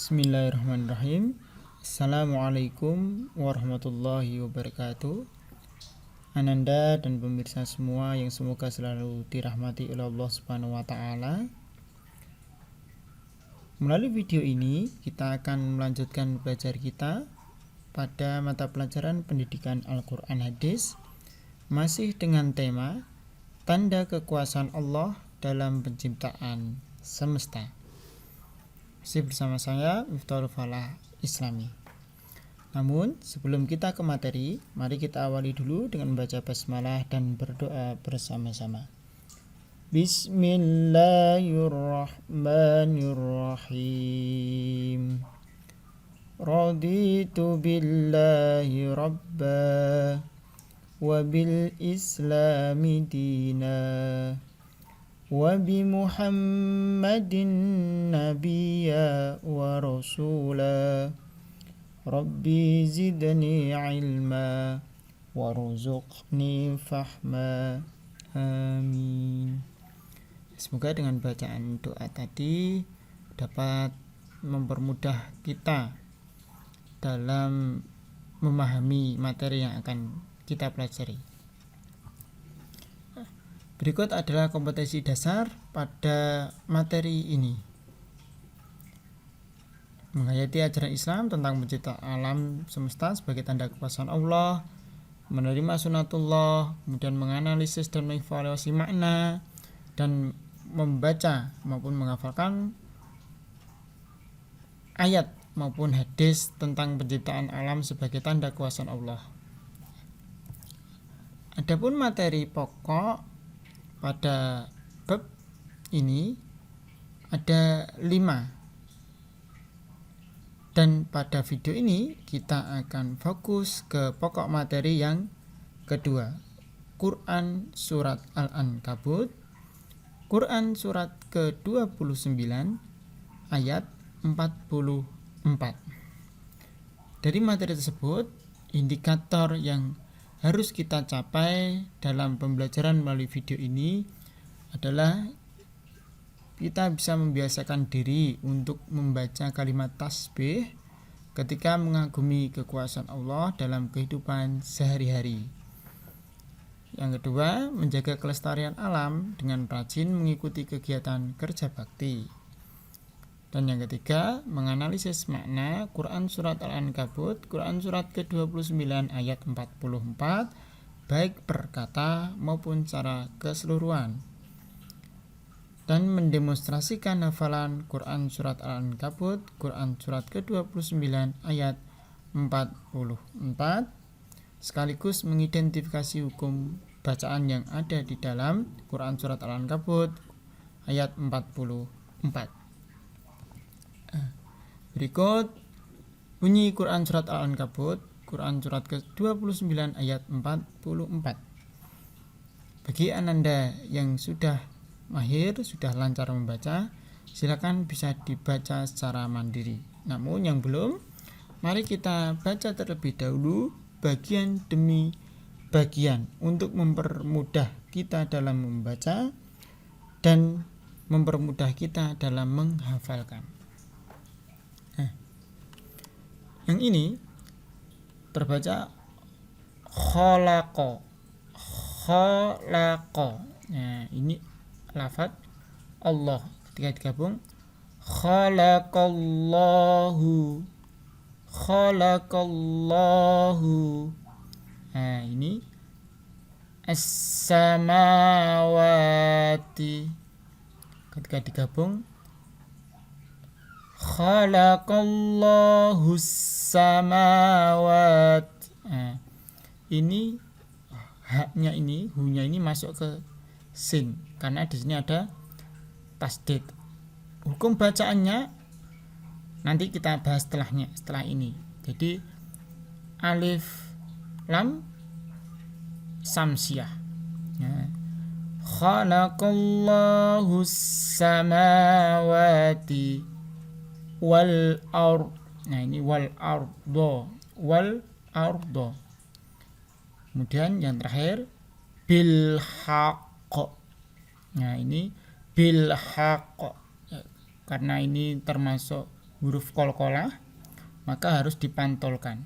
Bismillahirrahmanirrahim. Assalamualaikum warahmatullahi wabarakatuh. Ananda dan pemirsa semua yang semoga selalu dirahmati oleh Allah Subhanahu wa taala. Melalui video ini kita akan melanjutkan belajar kita pada mata pelajaran pendidikan Al-Qur'an Hadis masih dengan tema tanda kekuasaan Allah dalam penciptaan semesta. Masih bersama saya Miftahul Falah Islami. Namun sebelum kita ke materi, mari kita awali dulu dengan membaca basmalah dan berdoa bersama-sama. Bismillahirrahmanirrahim. Raditu billahi rabba wa bil islami dina wa bi Muhammadin nabiyya wa rasula Rabbi zidni ilma warzuqni fahma amin. Semoga dengan bacaan doa tadi dapat mempermudah kita dalam memahami materi yang akan kita pelajari. Berikut adalah kompetensi dasar pada materi ini. Menghayati ajaran Islam tentang penciptaan alam semesta sebagai tanda kekuasaan Allah, menerima sunatullah, kemudian menganalisis dan mengevaluasi makna, dan membaca maupun menghafalkan ayat maupun hadis tentang penciptaan alam sebagai tanda kekuasaan Allah. Adapun materi pokok pada bab ini ada 5, dan pada video ini kita akan fokus ke pokok materi yang kedua, Quran Surat Al-Ankabut, Quran Surat ke-29 ayat 44. Dari materi tersebut, indikator yang harus kita capai dalam pembelajaran melalui video ini adalah kita bisa membiasakan diri untuk membaca kalimat tasbih ketika mengagumi kekuasaan Allah dalam kehidupan sehari-hari. Yang kedua, menjaga kelestarian alam dengan rajin mengikuti kegiatan kerja bakti. Dan yang ketiga, menganalisis makna Quran Surat Al-Ankabut, Quran Surat ke-29 ayat 44, baik per kata maupun secara keseluruhan. Dan mendemonstrasikan hafalan Quran Surat Al-Ankabut, Quran Surat ke-29 ayat 44, sekaligus mengidentifikasi hukum bacaan yang ada di dalam Quran Surat Al-Ankabut ayat 44. Berikut bunyi Quran Surat Al-Ankabut, Quran Surat ke-29 ayat 44. Bagi Ananda yang sudah mahir, sudah lancar membaca, silakan bisa dibaca secara mandiri. Namun yang belum, mari kita baca terlebih dahulu bagian demi bagian untuk mempermudah kita dalam membaca dan mempermudah kita dalam menghafalkan. Yang ini terbaca khalaqa. Nah, ini lafaz Allah ketika digabung khalaqallahu. Nah, ini as-samawati ketika digabung khalaqallahu samawat. Nah, ini haknya ini, hunya ini masuk ke sin karena di sini ada tasdid. Hukum bacaannya nanti kita bahas setelah ini. Jadi alif lam samsiyah. Nah, khalaqallahu samawati wal ard. Nah, ini wal ardo. Kemudian yang terakhir bil haqq. Nah, ini bil haqq karena ini termasuk huruf qalqalah maka harus dipantulkan.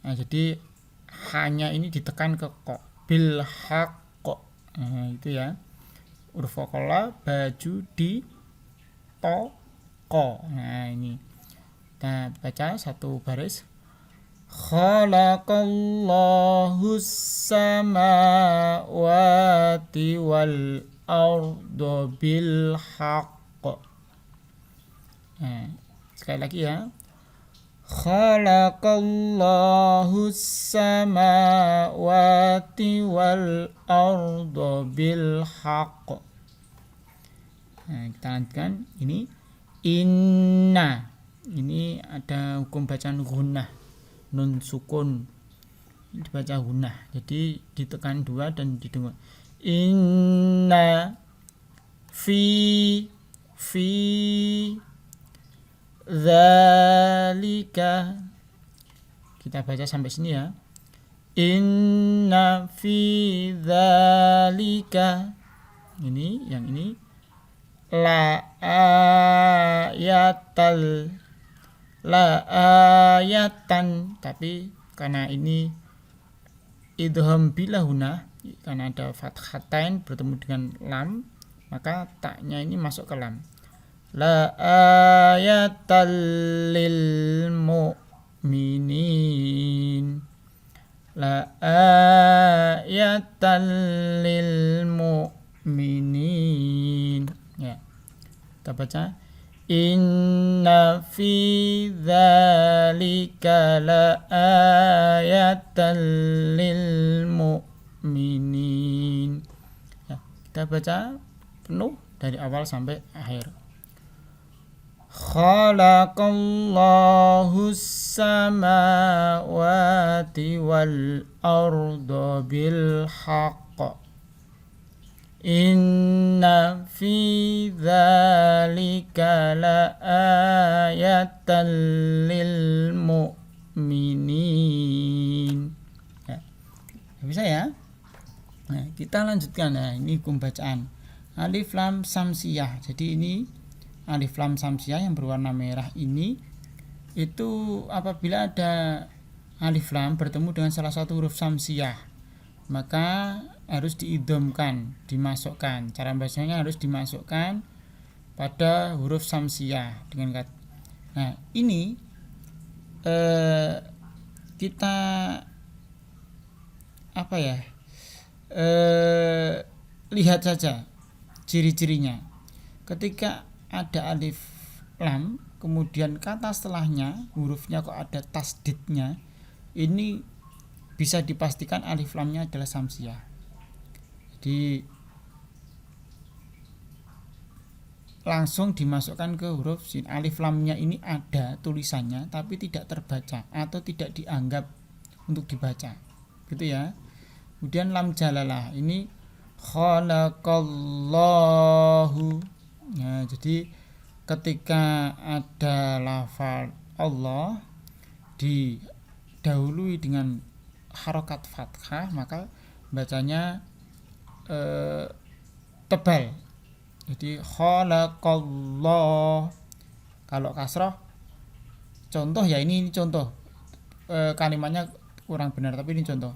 Nah, jadi hanya ini ditekan ke ko, bil haqq. Nah, itu ya. Huruf qalqalah baju di to ko. Nah, ini. Kita baca satu baris. Khalaqallahu samawati wal arda bil haqq. Nah, sekali lagi ya. Khalaqallahu samawati wal arda bil haqq. Nah, kita lanjutkan. Ini inna. Ini ada hukum bacaan gunnah. Nun sukun dibaca gunnah. Jadi ditekan dua dan didengar. Inna fi dzalika. Kita baca sampai sini ya. Inna fi dzalika. Ini yang ini la ayatan, tapi karena ini idgham bilahuna, karena ada fathatain bertemu dengan lam, maka taknya ini masuk ke lam. La ayatal lil mu'minin. La ayatal lil mu'minin. Ya. Kita baca inna fi dzalika la ayatan lil mu'minin. Ya, kita baca penuh dari awal sampai akhir. Khalaqallahu samawati wal arda bil haqq. Inna fi dzalika la ayatan lil mu'minin. Ya, bisa ya? Nah, kita lanjutkan. Nah, ini hukum bacaan. Alif lam samsiyah. Jadi ini alif lam samsiyah yang berwarna merah ini itu apabila ada alif lam bertemu dengan salah satu huruf samsiyah maka harus diidhamkan, dimasukkan. Cara bacanya harus dimasukkan pada huruf samsiyah dengan kata. Nah, ini kita apa ya? Lihat saja ciri-cirinya. Ketika ada alif lam, kemudian kata setelahnya hurufnya kok ada tasdidnya, ini bisa dipastikan alif lamnya adalah samsiyah. Jadi langsung dimasukkan ke huruf sin. Alif lamnya ini ada tulisannya tapi tidak terbaca atau tidak dianggap untuk dibaca, gitu ya. Kemudian lam jalalah ini khalaqallahu. Nah, jadi ketika ada lafal Allah didahului dengan harokat fathah maka bacanya tebal. Jadi khalaqallah. Kalau kasroh, contoh ya, ini contoh kalimatnya kurang benar tapi ini contoh.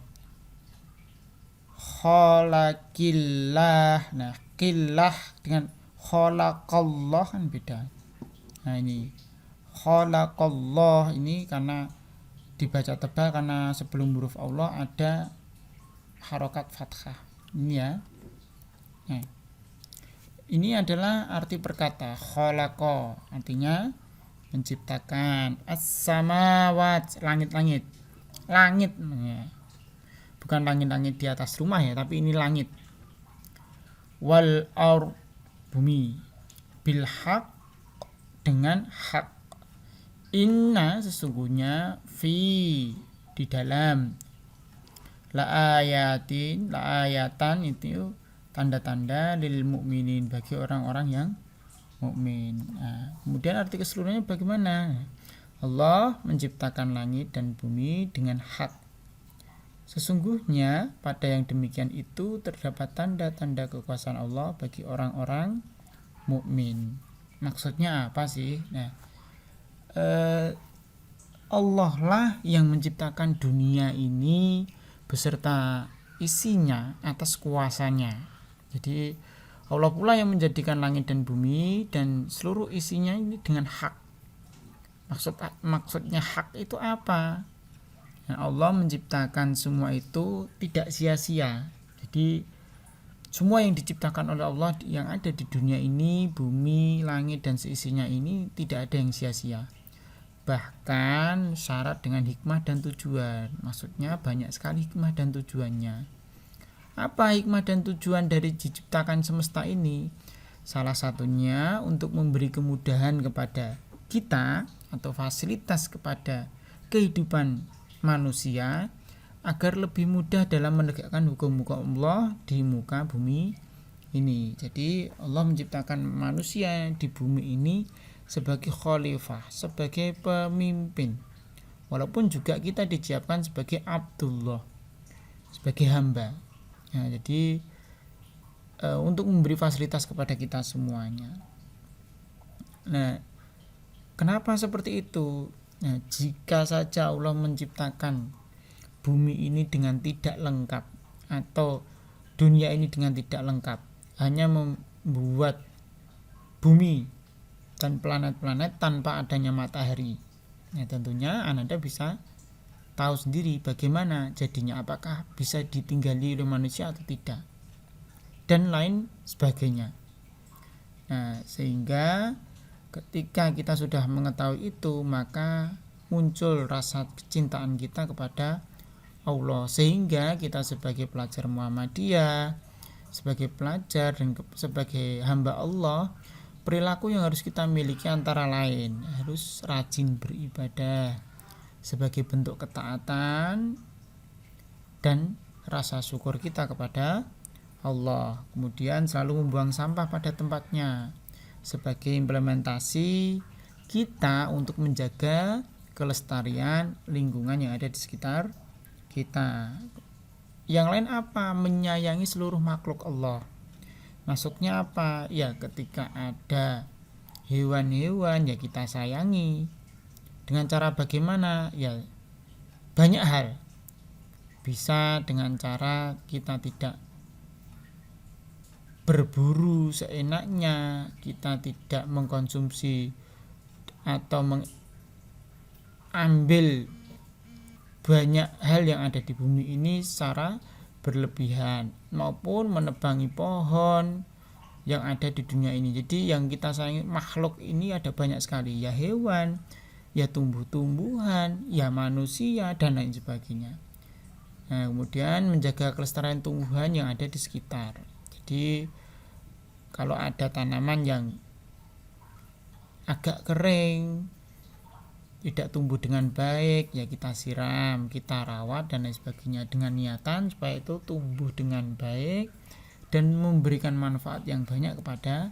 Khalaqillah. Nah, qillah dengan khalaqallah kan beda. Nah, ini khalaqallah ini karena dibaca tebal karena sebelum huruf Allah ada harokat fathah. Ini ya. Nah, ini adalah arti perkata khalaqa, artinya menciptakan. As-samawat, langit-langit. Langit ya. Bukan langit-langit di atas rumah ya, tapi ini langit. Wal ar, bumi. Bil haq, dengan hak. Inna, sesungguhnya, fi, di dalam. La ayatin, la ayatan itu tanda-tanda lil mu'minin, bagi orang-orang yang mukmin. Nah, kemudian arti keseluruhannya bagaimana? Allah menciptakan langit dan bumi dengan hak. Sesungguhnya pada yang demikian itu terdapat tanda-tanda kekuasaan Allah bagi orang-orang mukmin. Maksudnya apa sih? Nah, Allah lah yang menciptakan dunia ini beserta isinya atas kuasanya. Jadi Allah pula yang menjadikan langit dan bumi dan seluruh isinya ini dengan hak. Maksudnya hak itu apa? Nah, Allah menciptakan semua itu tidak sia-sia. Jadi semua yang diciptakan oleh Allah yang ada di dunia ini, bumi, langit dan seisinya ini tidak ada yang sia-sia. Bahkan syarat dengan hikmah dan tujuan. Maksudnya banyak sekali hikmah dan tujuannya. Apa hikmah dan tujuan dari diciptakan semesta ini? Salah satunya untuk memberi kemudahan kepada kita atau fasilitas kepada kehidupan manusia agar lebih mudah dalam menegakkan hukum-hukum Allah di muka bumi ini. Jadi Allah menciptakan manusia di bumi ini sebagai khalifah, sebagai pemimpin. Walaupun juga kita diciptakan sebagai Abdullah, sebagai hamba. Nah, jadi untuk memberi fasilitas kepada kita semuanya. Nah, kenapa seperti itu? Nah, jika saja Allah menciptakan bumi ini dengan tidak lengkap atau dunia ini dengan tidak lengkap, hanya membuat bumi dan planet-planet tanpa adanya matahari, nah tentunya Anda bisa tahu sendiri bagaimana jadinya, apakah bisa ditinggali oleh manusia atau tidak, dan lain sebagainya. Nah, sehingga ketika kita sudah mengetahui itu, maka muncul rasa kecintaan kita kepada Allah, sehingga kita sebagai pelajar Muhammadiyah, sebagai pelajar dan sebagai hamba Allah, perilaku yang harus kita miliki antara lain harus rajin beribadah sebagai bentuk ketaatan dan rasa syukur kita kepada Allah. Kemudian selalu membuang sampah pada tempatnya sebagai implementasi kita untuk menjaga kelestarian lingkungan yang ada di sekitar kita. Yang lain apa? Menyayangi seluruh makhluk Allah. Maksudnya apa? Ya ketika ada hewan-hewan ya kita sayangi. Dengan cara bagaimana? Ya banyak hal. Bisa dengan cara kita tidak berburu seenaknya, kita tidak mengkonsumsi atau mengambil banyak hal yang ada di bumi ini secara berlebihan, maupun menebangi pohon yang ada di dunia ini. Jadi yang kita sayangi makhluk ini ada banyak sekali, ya hewan, ya tumbuh-tumbuhan, ya manusia dan lain sebagainya. Nah, kemudian menjaga kelestarian tumbuhan yang ada di sekitar. Jadi kalau ada tanaman yang agak kering, tidak tumbuh dengan baik, ya kita siram, kita rawat dan lain sebagainya dengan niatan supaya itu tumbuh dengan baik dan memberikan manfaat yang banyak kepada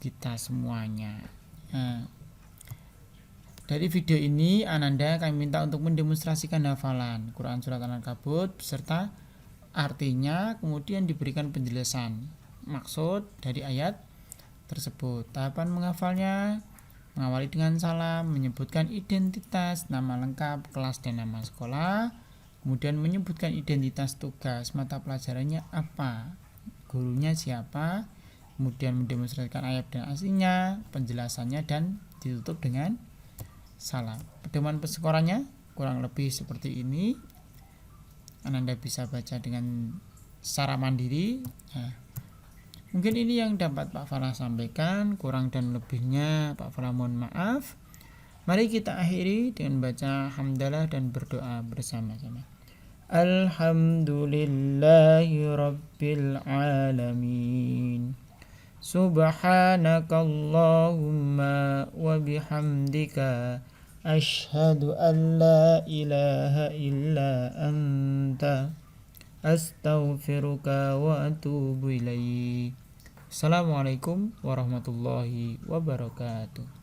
kita semuanya. Nah, dari video ini Ananda kami minta untuk mendemonstrasikan hafalan Quran Surat Al-Ankabut beserta artinya, kemudian diberikan penjelasan maksud dari ayat tersebut. Tahapan menghafalnya: mengawali dengan salam, menyebutkan identitas, nama lengkap, kelas dan nama sekolah, kemudian menyebutkan identitas tugas, mata pelajarannya apa, gurunya siapa, kemudian mendemonstrasikan ayat dan aslinya, penjelasannya, dan ditutup dengan salam. Pedoman penskorannya kurang lebih seperti ini. Anda bisa baca dengan secara mandiri. Nah, mungkin ini yang dapat Pak Farah sampaikan, kurang dan lebihnya Pak Farah mohon maaf. Mari kita akhiri dengan baca hamdalah dan berdoa bersama-sama. Alhamdulillahi Rabbil Alamin. Subhanakallahumma wa bihamdika asyhadu an la ilaha illa anta astaghfiruka wa atubu ilaik. Assalamualaikum warahmatullahi wabarakatuh.